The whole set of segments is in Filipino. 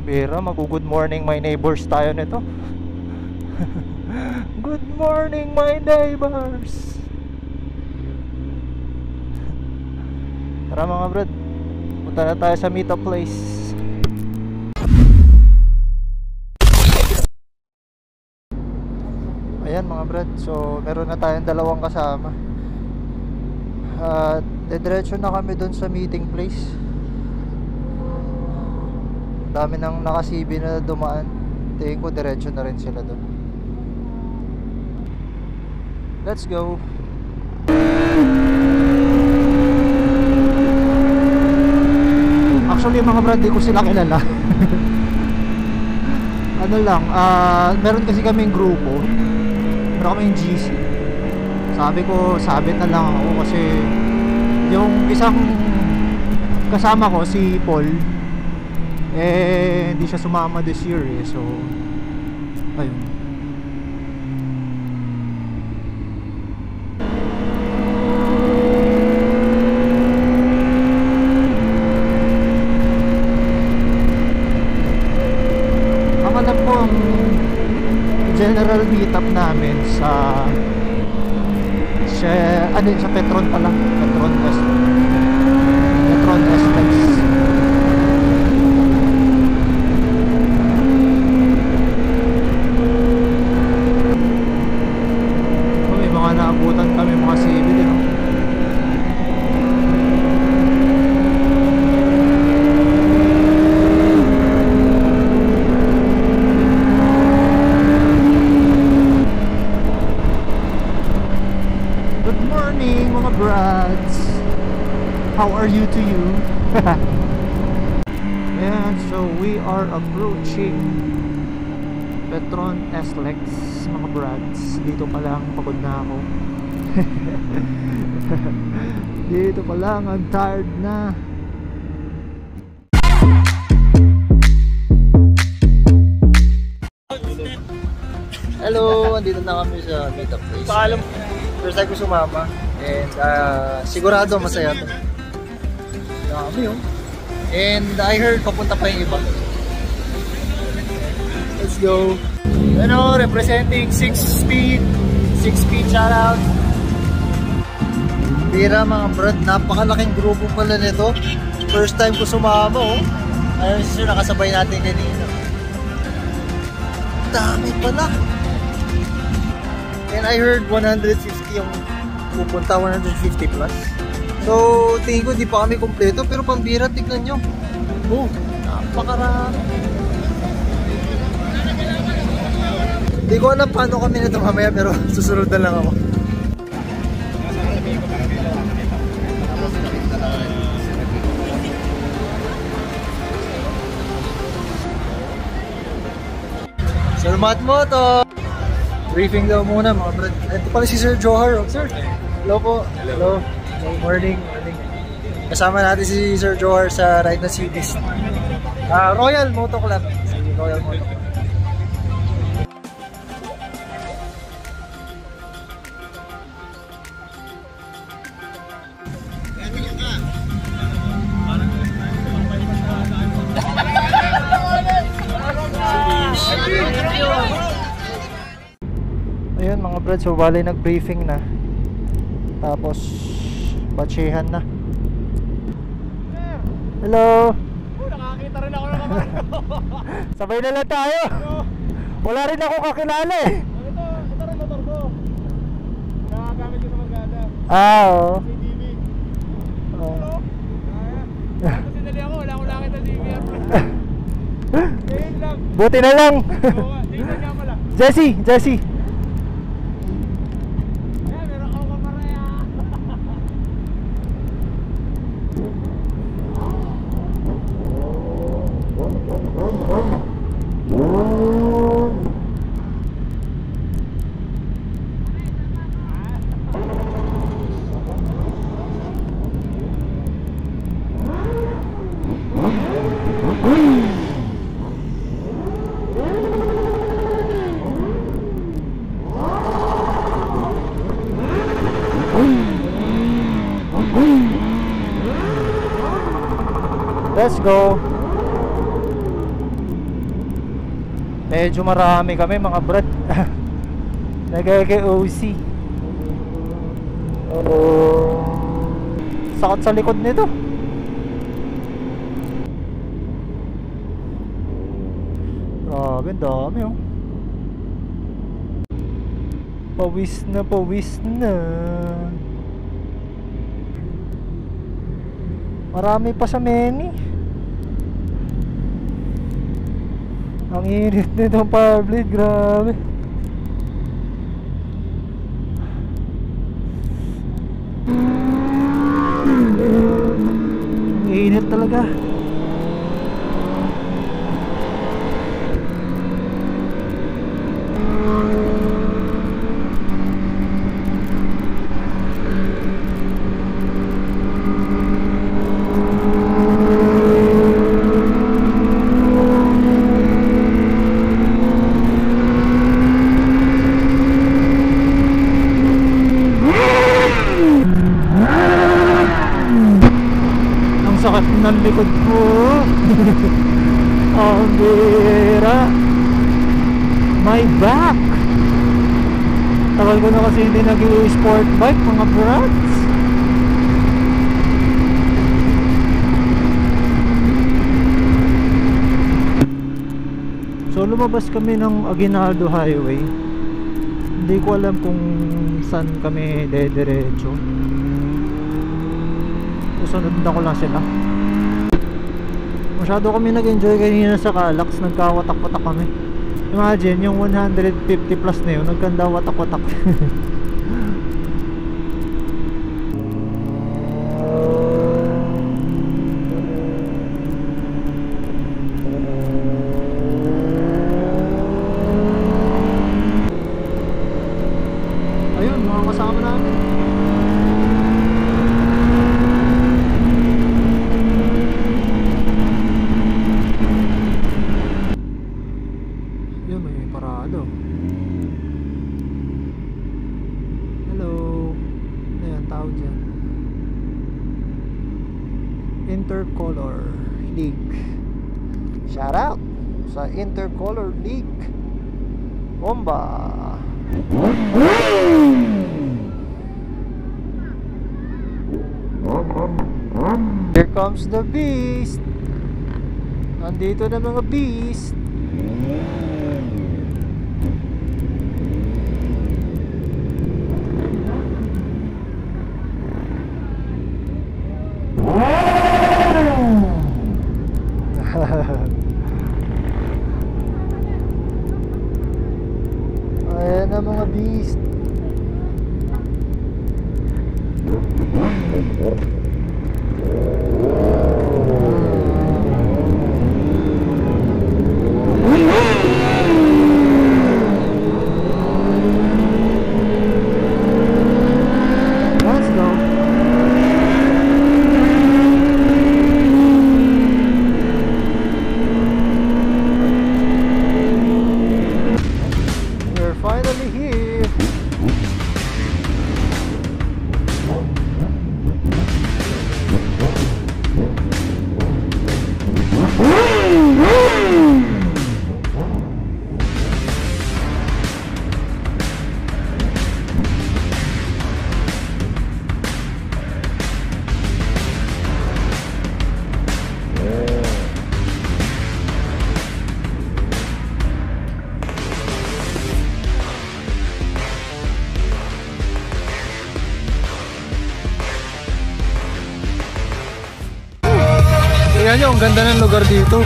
Bira, mag-good morning my neighbors tayo nito. Good morning my neighbors. Tara mga brad, punta na tayo sa meetup place. Ayan mga brad, so meron na tayong dalawang kasama. At diretso na kami dun sa meeting place. Dami nang naka-CB na dumaan. Tingin ko diretso na rin sila dun. Let's go. Actually mga brad, di ko sila kilala. Ano lang, meron kasi kaming grupo. Meron kaming GC. Sabi ko, sabit na lang ako kasi yung isang kasama ko, si Paul, hindi siya sumama this year eh. So ayun. Ang alam ko ang general meetup namin sa Petron pa lang. Petron Espex. May mga naabutan kami, mga civil, no? Good morning mga brads. How are you to you? And so we are approaching Petron Eslex mga brads. Dito pa lang pagod na ako. Dito pa lang, I'm tired na. Hello, andito na kami sa meetup place. Paalam. First time ko sumama. And sigurado masaya to. Dami yun. And I heard papunta pa yung iba. Let's go. Ano, representing 6 speed shoutout. Bira mga brad, napakalaking grupo pala nito. First time ko sumama, oh. Ayun siya, nakasabay natin kanina. Dami pala. And I heard 150 yung pupunta, 150 plus. So, tingin ko di pa kami kompleto, pero pambira, tignan nyo. Oh, napakarami. Hindi ko alam paano kami nito mamaya, pero susunod na lang ako. Salamat mo to! Briefing daw muna mga brad. Ito pala si Sir Johar. Oh, sir, hello po. Hello. Good morning. Kasama natin si Sir Johar sa Ride na Cities. Royal Moto Club. Royal Moto Club. Ayun mga brad, so bali nag-briefing na. Tapos batsehan na. Hello. Nakakita rin ako ng kamay ko. Sabay na lang tayo. Wala rin ako kakilala eh. Ito rin motor ko. Nakagamit ko sa Magada. Oo. CDV. Hello. Tapos sinali ako, wala akong nakita DVR. Ngayon lang. Buti na lang. Tingnan nga pala. Jessie. Meron ako kaparaya. Let's go. Medyo marami kami mga brad. Nag-OC. Sakit sa likod nito. Grabe, ang dami oh. Pawis na, pawis na. Marami pa sa menu. Ang init nitong power blade, grabe. Ang init talaga. Ng likod ko. Ang bira. My back. Tagal ko na kasi hindi nag-sport bike mga brats. So lumabas kami ng Aguinaldo Highway. Hindi ko alam kung saan kami dediretso. Susunod na ko lang sila. Masyado kami nag-enjoy kanina sa Calax. Nagkawatak-watak kami. Imagine yung 150 plus na yun, nagkanda watak-watak. Ayun, mga kasama namin. Intercolor League. Shout out sa Intercolor League. Bomba. Here comes the beast. Nandito na mga beast. Ayan na mga beast. Let's go. We're finally here. Tingnan nyo, ang ganda ng lugar dito.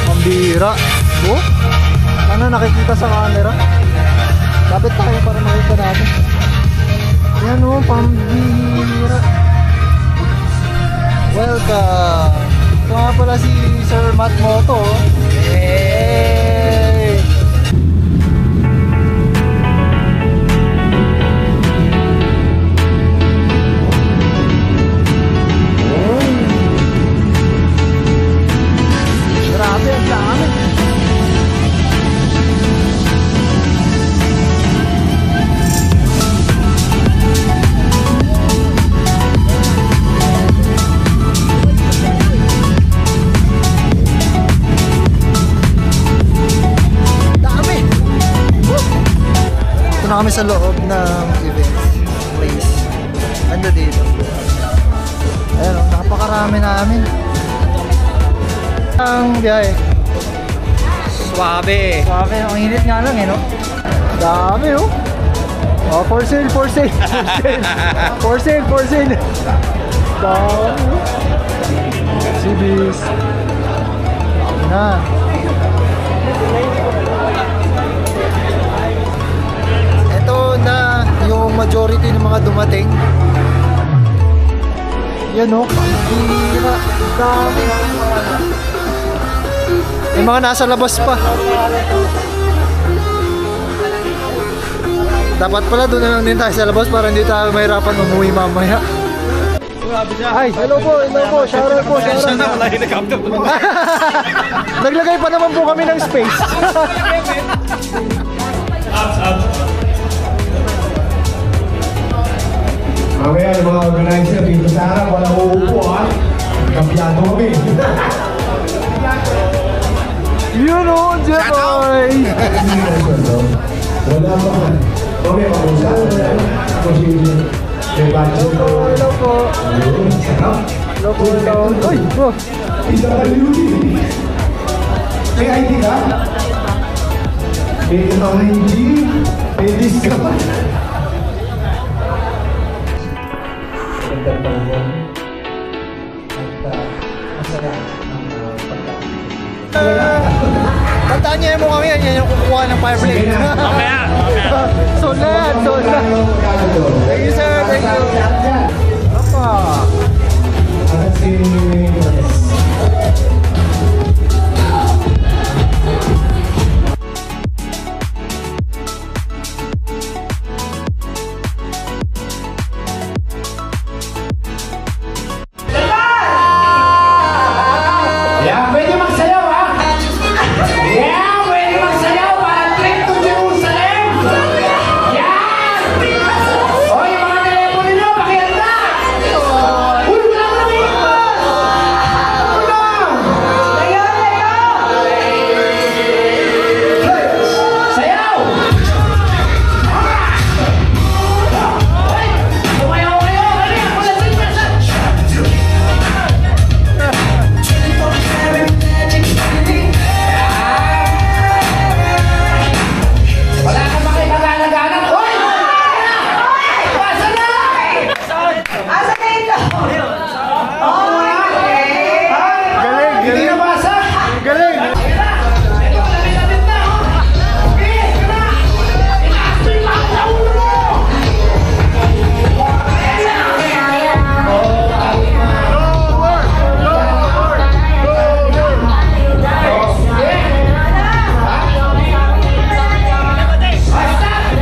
Ang bira. Oh, ano nakikita sa camera? Lapit tayo para makita natin. Yan o, pambira. Welcome. Ito nga pala si Sir Matt Moto. Hey! Grabe, ang dami. na kami sa loob ng event place. Ganda dito. Ayan o, napakarami namin. Ang biyahe. Swabe. Swabe, ang init nga lang eh, no? Dami, oh. Oh, for sale, for sale, for sale. For sale, for sale. Dami, oh. Sibis. Na. Ito na yung majority ng mga dumating. Yan, oh. Pambira. Dami. May mga nasa labas pa. Dapat pala doon na lang din tayo sa labas para hindi tayo mahirapan umuwi mamaya. Ay, hello po, shoutout po, shoutout. Wala yung nag-capture. Naglagay pa naman po kami ng space. Mamaya yung mga organizer dito sa harap, walang uupo ha. Kampiyado kami. Yun o, Jeboy! Wala pa man. Mamaya mag-usapan. Hello po. Hello po, hello. Uy, po. PWD. May ID ka? May ID? May discount? Tandaan niyo mo kami, yan yung kukuha ng fireblade. Mamaya. Sold na yan, sold na. Thank you sir, thank you. Apa? Yeah, pwede magsayaw ha? Yeah, pwede magsayaw para trip to Jerusalem! Yeah! O, yung mga telepono nyo, pakihanda! Uy, wala mo naman ikot! Wala! Layo, layo! Sayaw! Tumayaw kayo! Ano yan? Wala din ka sa... Wala ka ba kayo maglalaganan? Hoy! Pasa na! Asa na ito? Galing, Hindi galing. na basa? Galing. Ito, lapit na! Okay, ito na! Inaas mo yung mga sa ulo mo!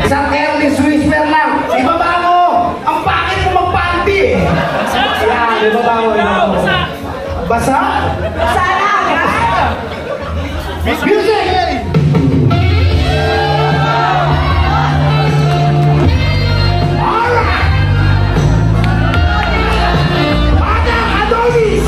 Isang careless whisper lang. Ibaba mo! Ang pangit mo magpanti eh. Yan, ibaba mo. Basa? Basa na! Music! Alright! Madam Adonis!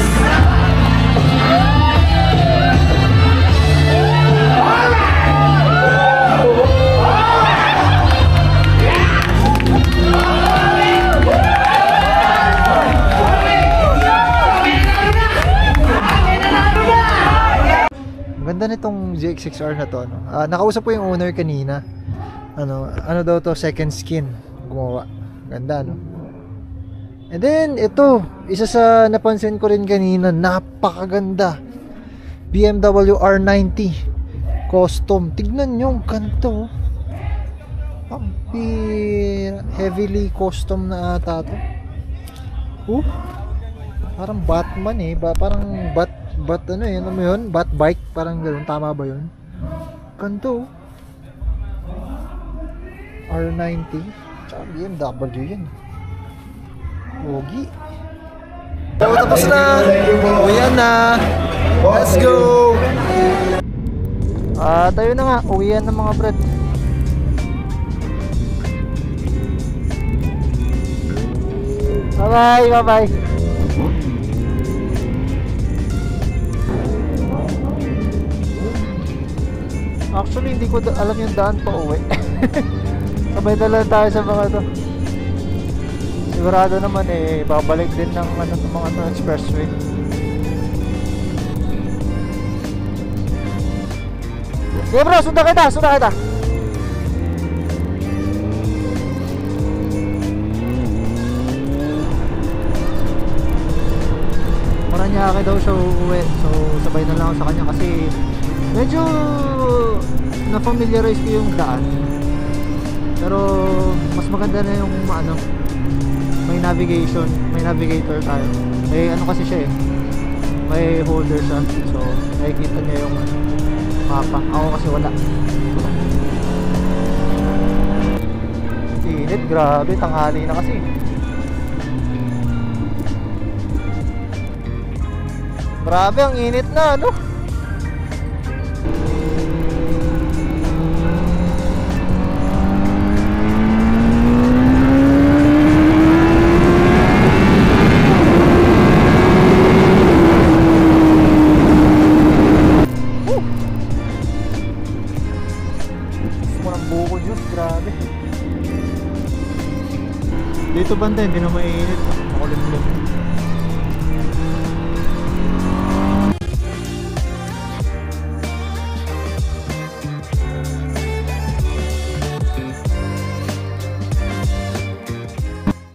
Ganda nitong GX6R na to, no? Nakausap ko yung owner kanina. Ano daw to, second skin gumawa. Ganda, no? And then ito, isa sa napansin ko rin kanina, napakaganda. BMW R90 custom. Tignan nyo yung kanto. Heavily custom na ata to. Parang Batman eh. Parang ano eh, ano mo yun? Bat bike, parang gano'n. Tama ba yun? Kanto. R90. Tsaka BMW yan. Pogi. So, tapos na. Uwian na. Let's go. Tayo na nga. Uwian na mga brad. Bye-bye. Bye-bye. Actually, hindi ko alam yung daan pa uwi. Sabay na lang tayo sa mga to. Sigurado naman eh, babalik din ng ano, mga to, expressway. Sige bro, sundan kita, sundan kita. Paranaque daw siya uuwi, so sabay na lang ako sa kanya kasi medyo na-familiarize ko yung daan. Pero mas maganda na yung ano, may navigation, may navigator tayo. May ano kasi siya eh, may holder siya, so nakikita niya yung mapa. Ako kasi wala. Init, grabe, tanghali na kasi. Grabe, ang init na, ano? Dito banda, hindi na mainit. Makulimlim.